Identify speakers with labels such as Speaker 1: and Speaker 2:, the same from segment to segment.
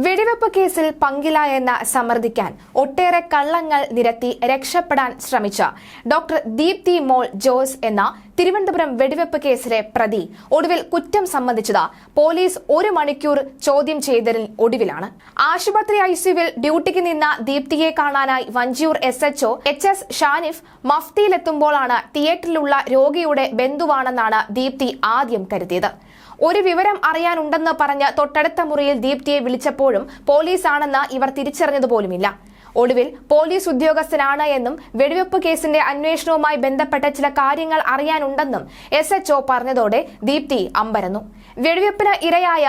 Speaker 1: വെടിവെപ്പ് കേസിൽ പങ്കിലായെന്ന സമ്മർദ്ദിക്കാൻ ഒട്ടേറെ കള്ളങ്ങൾ നിരത്തി രക്ഷപ്പെടാൻ ശ്രമിച്ച ഡോക്ടർ ദീപ്തി മോൾ ജോസ് എന്ന തിരുവനന്തപുരം വെടിവെപ്പ് കേസിലെ പ്രതി ഒടുവിൽ കുറ്റം സമ്മതിച്ചത് പോലീസ് 1 മണിക്കൂർ ചോദ്യം ചെയ്തതിന് ഒടുവിലാണ്. ആശുപത്രി ഐസിയുവിൽ ഡ്യൂട്ടിക്ക് നിന്ന ദീപ്തിയെ കാണാനായി വഞ്ചിയൂർ SHO HS ഷാനിഫ് മഫ്തിയിലെത്തുമ്പോഴാണ് തിയേറ്ററിലുള്ള രോഗിയുടെ ബന്ധുവാണെന്നാണ് ദീപ്തി ആദ്യം കരുതിയത്. ഒരു വിവരം അറിയാനുണ്ടെന്ന് പറഞ്ഞ് തൊട്ടടുത്ത മുറിയിൽ ദീപ്തിയെ വിളിച്ചപ്പോഴും പോലീസാണെന്ന് ഇവർ തിരിച്ചറിഞ്ഞതുപോലുമില്ല. ഒടുവിൽ പോലീസ് ഉദ്യോഗസ്ഥനാണ് എന്നും വെടിവെപ്പ് കേസിന്റെ അന്വേഷണവുമായി ബന്ധപ്പെട്ട ചില കാര്യങ്ങൾ അറിയാനുണ്ടെന്നും SHO പറഞ്ഞതോടെ ദീപ്തി അമ്പരന്നു. വെടിവെപ്പിന് ഇരയായ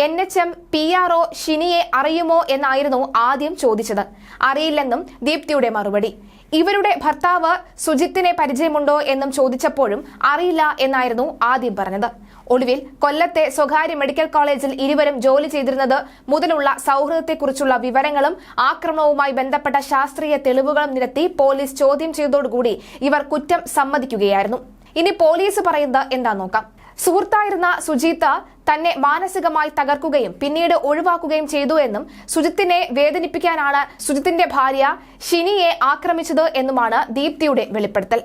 Speaker 1: NHM PRO ഷിനിയെ അറിയുമോ എന്നായിരുന്നു ആദ്യം ചോദിച്ചത്. അറിയില്ലെന്നും ദീപ്തിയുടെ മറുപടി. ഇവരുടെ ഭർത്താവ് സുജിത്തിനെ പരിചയമുണ്ടോ എന്നും ചോദിച്ചപ്പോഴും അറിയില്ല എന്നായിരുന്നു ആദ്യം പറഞ്ഞത്. ഒടുവിൽ കൊല്ലത്തെ സ്വകാര്യ മെഡിക്കൽ കോളേജിൽ ഇരുവരും ജോലി ചെയ്തിരുന്നത് മുതലുള്ള സൗഹൃദത്തെക്കുറിച്ചുള്ള വിവരങ്ങളും ആക്രമണവുമായി ബന്ധപ്പെട്ട ശാസ്ത്രീയ തെളിവുകളും നിരത്തി പോലീസ് ചോദ്യം ചെയ്തതോടുകൂടി ഇവർ കുറ്റം സമ്മതിക്കുകയായിരുന്നു. ഇനി പോലീസ് പറയുന്നത് എന്താ നോക്കാം. സുഹൃത്തായിരുന്ന സുജിത്ത് തന്നെ മാനസികമായി തകർക്കുകയും പിന്നീട് ഒഴിവാക്കുകയും ചെയ്തു എന്നും സുജിത്തിനെ വേദനിപ്പിക്കാനാണ് സുജിത്തിന്റെ ഭാര്യ ഷിനിയെ ആക്രമിച്ചത് എന്നുമാണ് ദീപ്തിയുടെ വെളിപ്പെടുത്തൽ.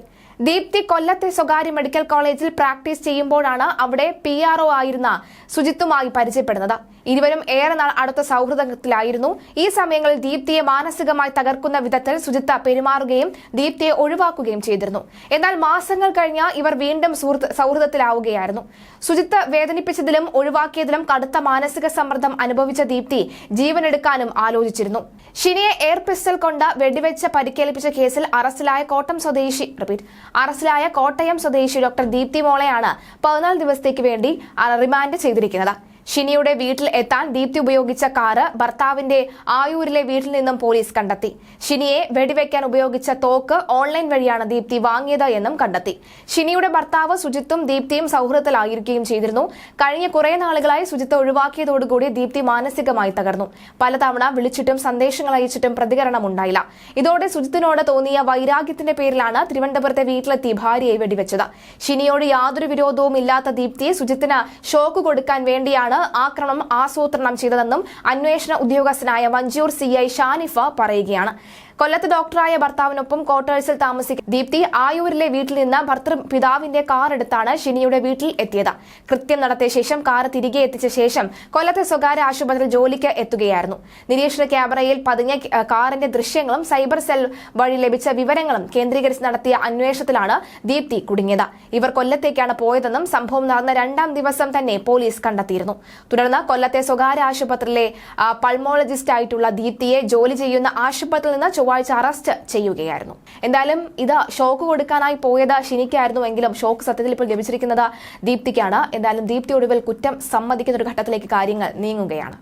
Speaker 1: ദീപ്തി കൊല്ലത്തെ സ്വകാര്യ മെഡിക്കൽ കോളേജിൽ പ്രാക്ടീസ് ചെയ്യുമ്പോഴാണ് അവിടെ PRO ആയിരുന്ന സുജിത്തുമായി പരിചയപ്പെടുന്നത്. ഇരുവരും ഏറെ നാൾ അടുത്ത സൗഹൃദത്തിലായിരുന്നു. ഈ സമയങ്ങളിൽ ദീപ്തിയെ മാനസികമായി തകർക്കുന്ന വിധത്തിൽ സുജിത്ത് പെരുമാറുകയും ദീപ്തിയെ ഒഴിവാക്കുകയും ചെയ്തിരുന്നു. എന്നാൽ മാസങ്ങൾ കഴിഞ്ഞ് ഇവർ വീണ്ടും സൗഹൃദത്തിലാവുകയായിരുന്നു. സുജിത്ത് വേദനിപ്പിച്ചതിലും ഒഴിവാക്കിയതിലും കടുത്ത മാനസിക സമ്മർദ്ദം അനുഭവിച്ച ദീപ്തി ജീവനെടുക്കാനും ആലോചിച്ചിരുന്നു. ഷിനിയെ എയർ പിസ്റ്റൾ കൊണ്ട് വെടിവെച്ച് പരിക്കേൽപ്പിച്ച കേസിൽ അറസ്റ്റിലായ കോട്ടയം സ്വദേശി ഡോക്ടർ ദീപ്തി മോളെയാണ് 14 ദിവസത്തേക്ക് വേണ്ടി റിമാൻഡ് ചെയ്തിരിക്കുന്നത്. ഷിനിയുടെ വീട്ടിൽ എത്താൻ ദീപ്തി ഉപയോഗിച്ച കാറ് ഭർത്താവിന്റെ ആയൂരിലെ വീട്ടിൽ നിന്നും പോലീസ് കണ്ടെത്തി. ഷിനിയെ വെടിവെക്കാൻ ഉപയോഗിച്ച തോക്ക് ഓൺലൈൻ വഴിയാണ് ദീപ്തി വാങ്ങിയത് എന്നും കണ്ടെത്തി. ഷിനിയുടെ ഭർത്താവ് സുജിത്തും ദീപ്തിയും സൗഹൃദത്തിലായിരിക്കുകയും ചെയ്തിരുന്നു. കഴിഞ്ഞ കുറെ നാളുകളായി സുജിത്ത് ഒഴിവാക്കിയതോടുകൂടി ദീപ്തി മാനസികമായി തകർന്നു. പലതവണ വിളിച്ചിട്ടും സന്ദേശങ്ങൾ അയച്ചിട്ടും പ്രതികരണം ഉണ്ടായില്ല. ഇതോടെ സുജിത്തിനോട് തോന്നിയ വൈരാഗ്യത്തിന്റെ പേരിലാണ് തിരുവനന്തപുരത്തെ വീട്ടിലെത്തി ഭാര്യയെ വെടിവെച്ചത്. ഷിനിയോട് യാതൊരു വിരോധവും ഇല്ലാത്ത ദീപ്തിയെ സുജിത്തിന് ഷോക്ക് കൊടുക്കാൻ വേണ്ടിയാണ് ആക്രമണം ആസൂത്രണം ചെയ്തതെന്നും അന്വേഷണ ഉദ്യോഗസ്ഥനായ വഞ്ചിയൂർ CI ഷാനിഫ് പറയുകയാണ്. കൊല്ലത്ത് ഡോക്ടറായ ഭർത്താവിനൊപ്പം ക്വാർട്ടേഴ്സിൽ താമസിക്കുന്ന ദീപ്തി ആയൂരിലെ വീട്ടിൽ നിന്ന് ഭർത്തൃപിതാവിന്റെ കാർ എടുത്താണ് ഷിനിയുടെ വീട്ടിൽ എത്തിയത്. കൃത്യം നടത്തിയ ശേഷം കാർ തിരികെ എത്തിച്ച ശേഷം കൊല്ലത്തെ സ്വകാര്യ ആശുപത്രിയിൽ ജോലിക്ക് എത്തുകയായിരുന്നു. നിരീക്ഷണ ക്യാമറയിൽ പതിഞ്ഞ കാറിന്റെ ദൃശ്യങ്ങളും സൈബർ സെൽ വഴി ലഭിച്ച വിവരങ്ങളും കേന്ദ്രീകരിച്ച് നടത്തിയ അന്വേഷണത്തിലാണ് ദീപ്തി കുടുങ്ങിയത്. ഇവർ കൊല്ലത്തേക്കാണ് പോയതെന്നും സംഭവം നടന്ന 2ാം ദിവസം തന്നെ പോലീസ് കണ്ടെത്തിയിരുന്നു. തുടർന്ന് കൊല്ലത്തെ സ്വകാര്യ ആശുപത്രിയിലെ പൾമോളജിസ്റ്റ് ആയിട്ടുള്ള ദീപ്തിയെ ജോലി ചെയ്യുന്ന ആശുപത്രിയിൽ നിന്ന് ചൊവ്വാഴ്ച അറസ്റ്റ് ചെയ്യുകയായിരുന്നു. എന്തായാലും ഇത് ഷോക്ക് കൊടുക്കാനായി പോയത് ഷിനിക്കായിരുന്നുവെങ്കിലും ഷോക്ക് സത്യത്തിൽ ഇപ്പോൾ ലഭിച്ചിരിക്കുന്നത് ദീപ്തിക്കാണ്. എന്തായാലും ദീപ്തി ഒടുവിൽ കുറ്റം സമ്മതിക്കുന്ന ഒരു ഘട്ടത്തിലേക്ക് കാര്യങ്ങൾ നീങ്ങുകയാണ്.